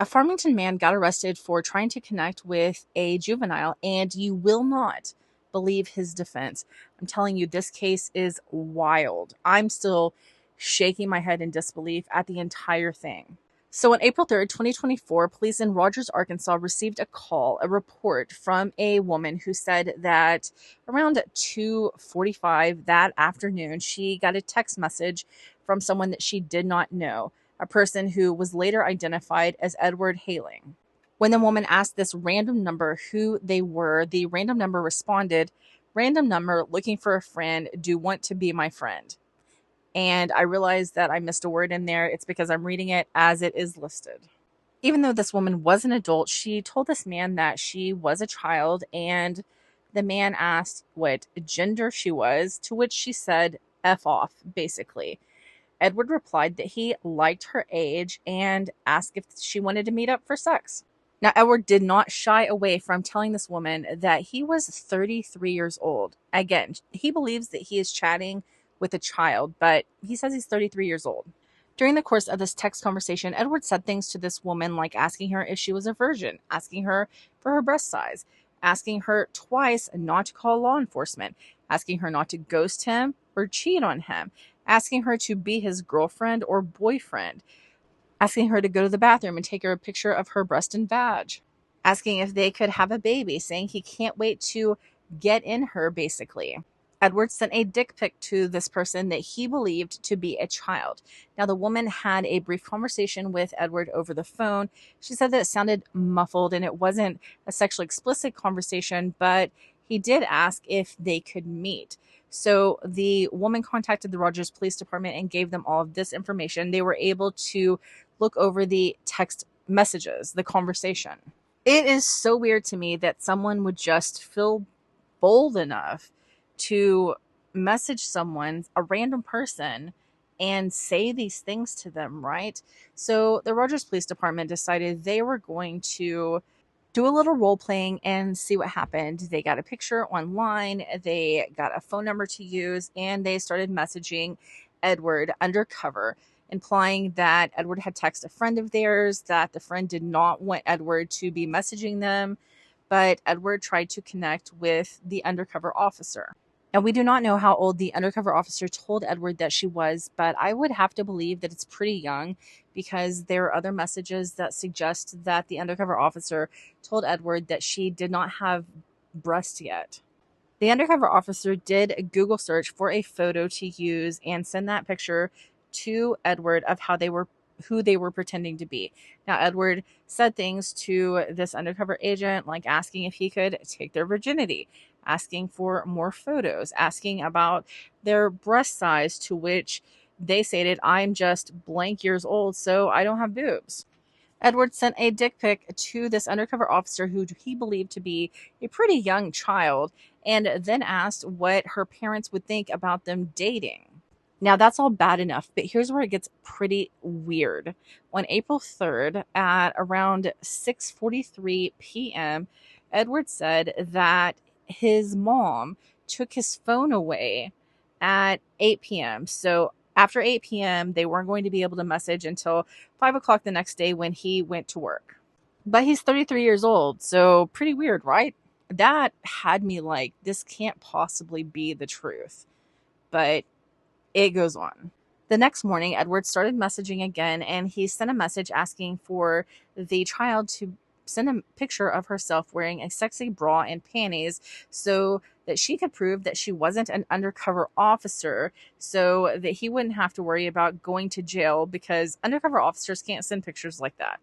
A Farmington man got arrested for trying to connect with a juvenile, and you will not believe his defense. I'm telling you, this case is wild. I'm still shaking my head in disbelief at the entire thing. So on April 3rd, 2024, police in Rogers, Arkansas received a report from a woman who said that around 2:45 that afternoon, she got a text message from someone that she did not know, a person who was later identified as Edward Hahling. When the woman asked this random number who they were, the random number responded, "Random number looking for a friend, do want to be my friend." And I realized that I missed a word in there. It's because I'm reading it as it is listed. Even though this woman was an adult, she told this man that she was a child, and the man asked what gender she was, to which she said, F off, basically. Edward replied that he liked her age and asked if she wanted to meet up for sex. Now, Edward did not shy away from telling this woman that he was 33 years old. Again, he believes that he is chatting with a child, but he says he's 33 years old. During the course of this text conversation, Edward said things to this woman like asking her if she was a virgin, asking her for her breast size, asking her twice not to call law enforcement, asking her not to ghost him or cheat on him, asking her to be his girlfriend or boyfriend, asking her to go to the bathroom and take her a picture of her breast and vag, asking if they could have a baby, saying he can't wait to get in her, basically. Edward sent a dick pic to this person that he believed to be a child. Now, the woman had a brief conversation with Edward over the phone. She said that it sounded muffled and it wasn't a sexually explicit conversation, but he did ask if they could meet. So the woman contacted the Rogers Police Department and gave them all of this information. They were able to look over the text messages, the conversation. It is so weird to me that someone would just feel bold enough to message someone, a random person, and say these things to them, right? So the Rogers Police Department decided they were going to do a little role playing and see what happened. They got a picture online, they got a phone number to use, and they started messaging Edward undercover, implying that Edward had texted a friend of theirs, that the friend did not want Edward to be messaging them, but Edward tried to connect with the undercover officer. And we do not know how old the undercover officer told Edward that she was, but I would have to believe that it's pretty young because there are other messages that suggest that the undercover officer told Edward that she did not have breasts yet. The undercover officer did a Google search for a photo to use and send that picture to Edward of who they were pretending to be. Now, Edward said things to this undercover agent, like asking if he could take their virginity, asking for more photos, asking about their breast size, to which they stated, "I'm just blank years old, so I don't have boobs." Edward sent a dick pic to this undercover officer who he believed to be a pretty young child, and then asked what her parents would think about them dating. Now, that's all bad enough, but here's where it gets pretty weird. On April 3rd at around 6:43 p.m., Edward said that his mom took his phone away at 8 p.m. So after 8 p.m., they weren't going to be able to message until 5 o'clock the next day when he went to work. But he's 33 years old, so pretty weird, right? That had me like, this can't possibly be the truth. But it goes on. The next morning, Edward started messaging again, and he sent a message asking for the child to send a picture of herself wearing a sexy bra and panties so that she could prove that she wasn't an undercover officer, so that he wouldn't have to worry about going to jail because undercover officers can't send pictures like that.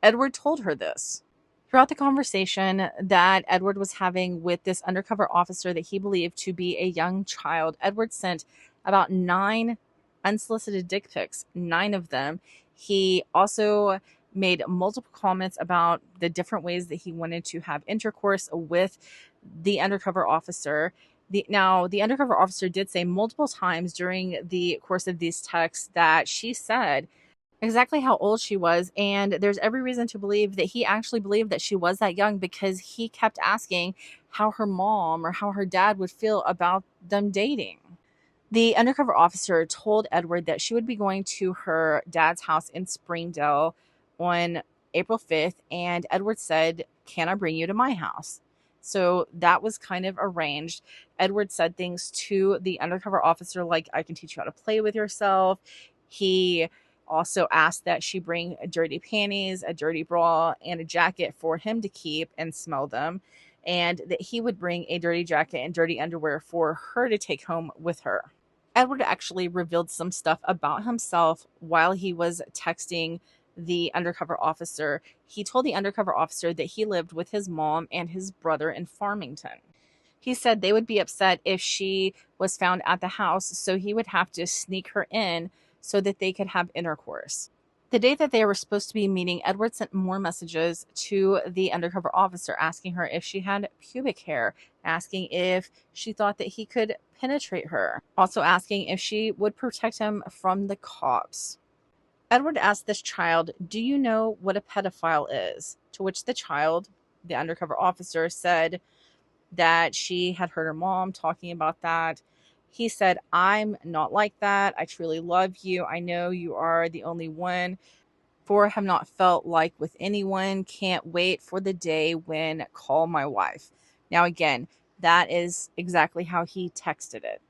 Edward told her this. Throughout the conversation that Edward was having with this undercover officer that he believed to be a young child, Edward sent about 9 unsolicited dick pics, 9 of them. He also made multiple comments about the different ways that he wanted to have intercourse with the undercover officer. The undercover officer did say multiple times during the course of these texts that she said exactly how old she was, and there's every reason to believe that he actually believed that she was that young because he kept asking how her mom or how her dad would feel about them dating. The undercover officer told Edward that she would be going to her dad's house in Springdale on April 5th, and Edward said, "Can I bring you to my house?" So that was kind of arranged. Edward said things to the undercover officer like, "I can teach you how to play with yourself." He also asked that she bring dirty panties, a dirty bra, and a jacket for him to keep and smell them, and that he would bring a dirty jacket and dirty underwear for her to take home with her. Edward actually revealed some stuff about himself while he was texting the undercover officer. He told the undercover officer that he lived with his mom and his brother in Farmington. He said they would be upset if she was found at the house, so he would have to sneak her in so that they could have intercourse. The day that they were supposed to be meeting, Edward sent more messages to the undercover officer asking her if she had pubic hair, asking if she thought that he could penetrate her, also asking if she would protect him from the cops. Edward asked this child, "Do you know what a pedophile is?" To which the child, the undercover officer, said that she had heard her mom talking about that. He said, "I'm not like that. I truly love you. I know you are the only one. For have not felt like with anyone. Can't wait for the day when call my wife." Now, again, that is exactly how he texted it.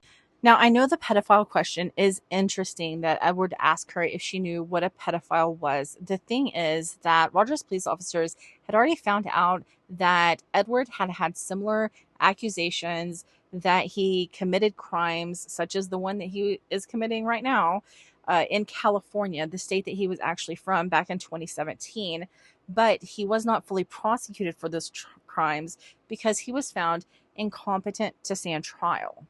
Now, I know the pedophile question is interesting that Edward asked her if she knew what a pedophile was. The thing is that Rogers police officers had already found out that Edward had had similar accusations, that he committed crimes such as the one that he is committing right now in California, the state that he was actually from, back in 2017. But he was not fully prosecuted for those crimes because he was found incompetent to stand trial.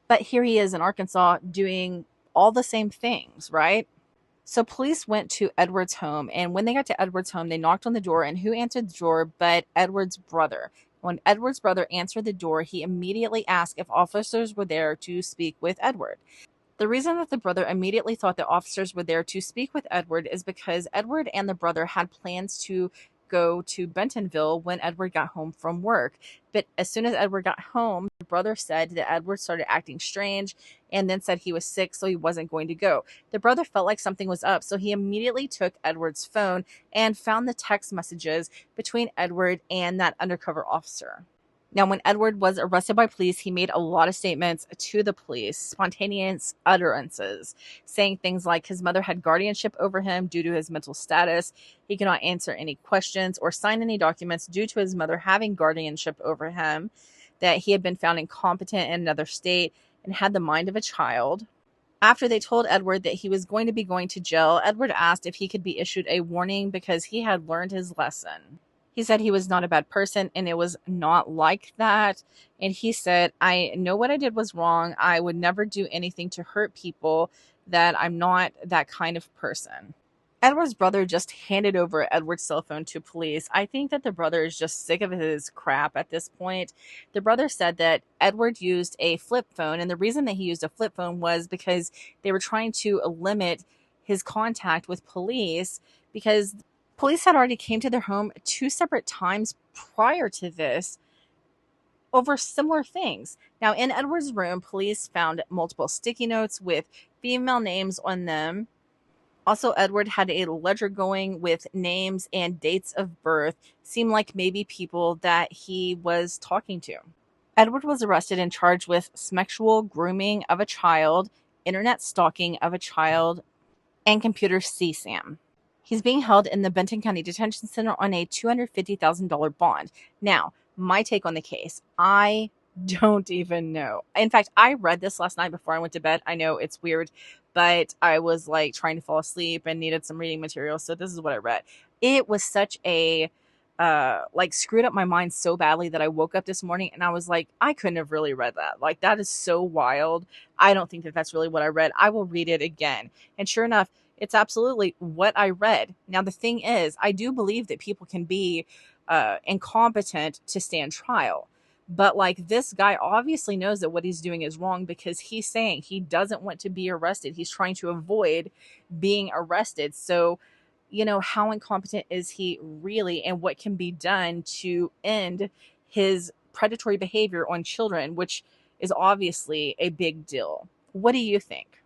But here he is in Arkansas doing all the same things, right? So police went to Edward's home, and when they got to Edward's home, they knocked on the door, and who answered the door but Edward's brother? When Edward's brother answered the door, he immediately asked if officers were there to speak with Edward. The reason that the brother immediately thought that officers were there to speak with Edward is because Edward and the brother had plans to go to Bentonville when Edward got home from work. But as soon as Edward got home, the brother said that Edward started acting strange and then said he was sick, so he wasn't going to go. The brother felt like something was up, so he immediately took Edward's phone and found the text messages between Edward and that undercover officer. Now, when Edward was arrested by police, he made a lot of statements to the police, spontaneous utterances, saying things like his mother had guardianship over him due to his mental status. He cannot answer any questions or sign any documents due to his mother having guardianship over him, that he had been found incompetent in another state and had the mind of a child. After they told Edward that he was going to be going to jail, Edward asked if he could be issued a warning because he had learned his lesson. He said he was not a bad person and it was not like that. And he said, "I know what I did was wrong. I would never do anything to hurt people, that I'm not that kind of person." Edward's brother just handed over Edward's cell phone to police. I think that the brother is just sick of his crap at this point. The brother said that Edward used a flip phone, and the reason that he used a flip phone was because they were trying to limit his contact with police, because police had already came to their home two separate times prior to this over similar things. Now, in Edward's room, police found multiple sticky notes with female names on them. Also, Edward had a ledger going with names and dates of birth, seemed like maybe people that he was talking to. Edward was arrested and charged with sexual grooming of a child, internet stalking of a child, and computer CSAM. He's being held in the Benton County Detention Center on a $250,000 bond. Now, my take on the case, I don't even know. In fact, I read this last night before I went to bed. I know it's weird, but I was like trying to fall asleep and needed some reading material, so this is what I read. It was such a like screwed up my mind so badly that I woke up this morning and I was like, I couldn't have really read that. Like, that is so wild. I don't think that that's really what I read. I will read it again. And sure enough, it's absolutely what I read. Now, the thing is, I do believe that people can be incompetent to stand trial. But like, this guy obviously knows that what he's doing is wrong, because he's saying he doesn't want to be arrested. He's trying to avoid being arrested. So, you know, how incompetent is he really, and what can be done to end his predatory behavior on children, which is obviously a big deal. What do you think?